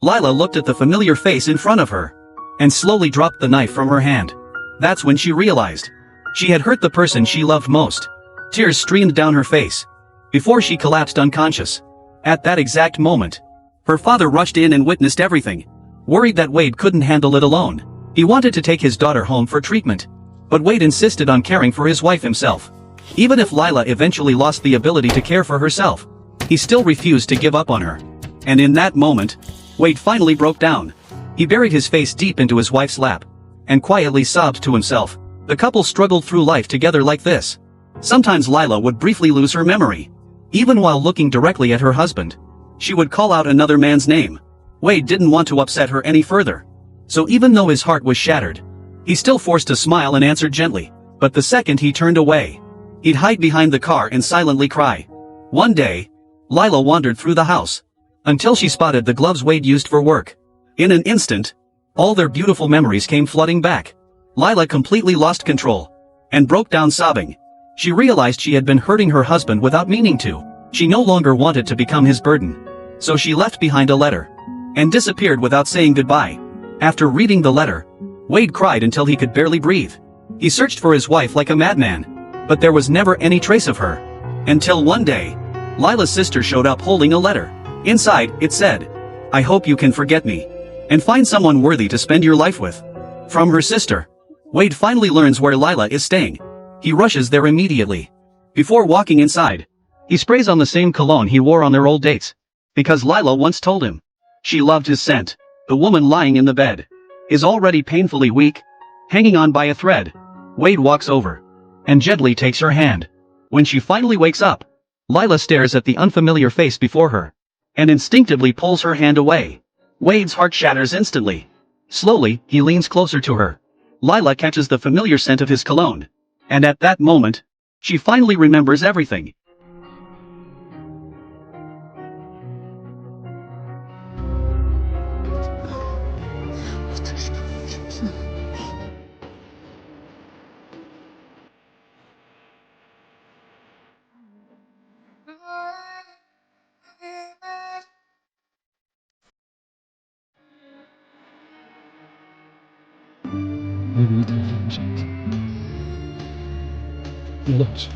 Lila looked at the familiar face in front of her and slowly dropped the knife from her hand. That's when she realized she had hurt the person she loved most. Tears streamed down her face before she collapsed unconscious. At that exact moment, her father rushed in and witnessed everything. Worried that Wade couldn't handle it alone, he wanted to take his daughter home for treatment. But Wade insisted on caring for his wife himself. Even if Lila eventually lost the ability to care for herself, he still refused to give up on her. And in that moment, Wade finally broke down. He buried his face deep into his wife's lap and quietly sobbed to himself. The couple struggled through life together like this. Sometimes Lila would briefly lose her memory. Even while looking directly at her husband, she would call out another man's name. Wade didn't want to upset her any further. So even though his heart was shattered, he still forced a smile and answered gently. But the second he turned away, he'd hide behind the car and silently cry. One day, Lila wandered through the house until she spotted the gloves Wade used for work. In an instant, all their beautiful memories came flooding back. Lila completely lost control and broke down sobbing. She realized she had been hurting her husband without meaning to. She no longer wanted to become his burden. So she left behind a letter and disappeared without saying goodbye. After reading the letter, Wade cried until he could barely breathe. He searched for his wife like a madman, but there was never any trace of her. Until one day, Lila's sister showed up holding a letter. Inside, it said, "I hope you can forget me and find someone worthy to spend your life with." From her sister, Wade finally learns where Lila is staying. He rushes there immediately. Before walking inside, he sprays on the same cologne he wore on their old dates, because Lila once told him she loved his scent. The woman lying in the bed is already painfully weak, hanging on by a thread. Wade walks over and gently takes her hand. When she finally wakes up, Lila stares at the unfamiliar face before her and instinctively pulls her hand away. Wade's heart shatters instantly. Slowly, he leans closer to her. Lila catches the familiar scent of his cologne, and at that moment, she finally remembers everything. Maybe you can. Yes.